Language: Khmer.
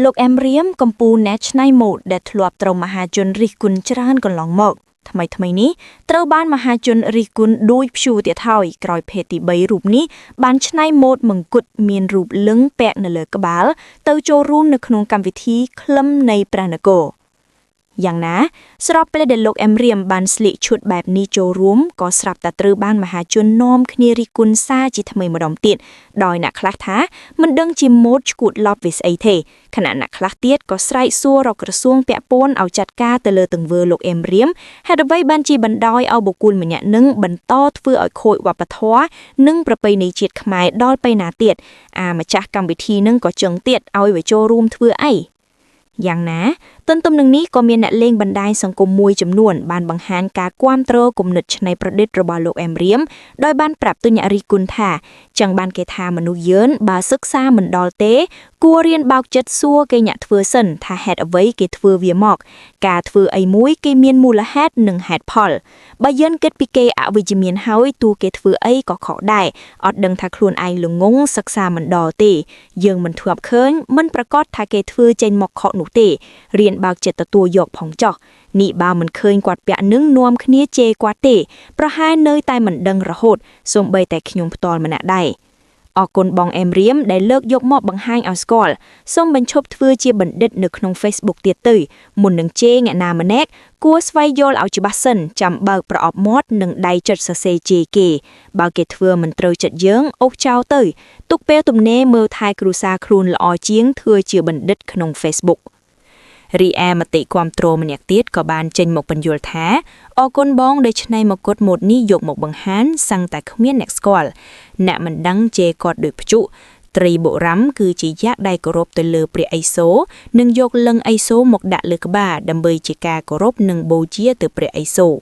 លោកអែមរៀមកំពូណែឆ្នៃម៉ូដដែលធ្លាប់ត្រូវមហាជនរិះគន់ច្រើនកន្លងមកថ្មីនេះត្រូវបានមហាជនរិះគន់ដោយព្យួរទៀតហើយក្រោយភេទទី3រូបនេះបានឆ្នៃម៉ូដមង្គតមានរូបលឹងពាក់នៅលើក្បាលទៅចូលរួមនៅក្នុងកម្មវិធីក្លឹមនៃព្រះនគរយ៉ាងណាស្របពេលដែលលោកអែមរៀមបានស្លៀកឈុតបែបនេះចូលរួមក៏ស្រាប់តែត្រូវបានមហាជននាំគ្នារិះគន់សារជាថ្មីម្ដងទៀតដោយអ្នកខ្លះថាមិនដឹងជាម៉ូដឈួតឡប់វាស្អីទេខណៈអ្នកខ្លះទៀតក៏ស្រែកសួររកក្រសួងពាក់ព័ន្ធឲ្យចាត់ការទៅលើទង្វើលោកអែមរៀមហេតុអ្វីបានជាបណ្ដោយឲ្យបុគ្គលម្នាក់នឹងបន្តធ្វើឲ្យខូចវប្បធម៌និងប្រពៃណីជាតិខ្មែរដល់ពេលណាទៀតម្ចាស់កម្មវិធីនឹងក៏ចង់ទៀតឲ្យវាចូលរួមធ្វើអីយ៉ាងណាទន្ទឹមនឹងនេះក៏មានអ្នកលេងបណ្ដាញសង្គមមួយចំនួនបានបង្ហាញការគាំទ្រគំនិតច្នៃប្រឌិតរបស់លោកអែមរៀមដោយបានប្រាប់ទៅអ្នករិះគន់ថាចឹងបានគេថាមនុស្សយើងបើសិក្សាមិនដល់ទេគួររៀនបោកចិត្តសួរគេអ្នកធ្វើសិនថាហេតុអ្វីគេធ្វើវាមកការធ្វើអីមួយគេមានមូលហេតុនិងហេតុផលបើយើងគិតពីគេអវិជ្ជមានហើយទោះគេធ្វើអីក៏ខុសដែរអត់ដឹងថាខ្លួនឯងល្ងងសិក្សាមិនដល់ទេយើងមិនធ្លាប់ឃើញមិនប្រកាសថាគេធ្វើចេញមកខុសនោះទេរៀនបើកចិត្តទទួលយកផងចោះនេះបើមិនឃើញគាត់ពាក់នឹងនាំគ្នាជេរគាត់ទេប្រហែលនៅតែមិនដឹងរហូតសូម្បីតែខ្ញុំផ្ទាល់ម្នាក់ដែរអរគុណបងអែមរៀមដែលលើកយកមកបង្ហាញឲ្យស្គាល់សូមបញ្ឈប់ធ្វើជាបណ្ឌិតនៅក្នុង Facebook ទៀតទៅមុននឹងជេរអ្នកណាម្នាក់គួរស្វែងយល់ឲ្យច្បាស់សិនចាំបើកប្រអប់មាត់និងដៃចុចសរសេរជេរគេបើគេធ្វើមិនត្រូវចិត្តយើងអូសចោលទៅទុកពេលទំនេរមើលថែគ្រួសារខ្លួនល្អជាងធ្វើជាបណ្ឌិតក្នុង Facebookរីឯមតិគាំទ្រម្នាក់ទៀតក៏បានចេញមកបញ្យល់ថាអរគុណបងដែលច្នៃមកុដម៉ូដនេះយកមកបង្ហាញសឹងតែគ្មានអ្នកស្គាល់អ្នកមិនដឹងជេរគាត់ដោយភ្ជុត្រីបុរាណគឺជាយ៉ាកដែលគោរពទៅលើព្រះឥសូរនិងយកលឹងឥសូរមកដាក់លើក្បាលដើម្បីជាការគោរពនិងបូជាទៅព្រះឥសូរ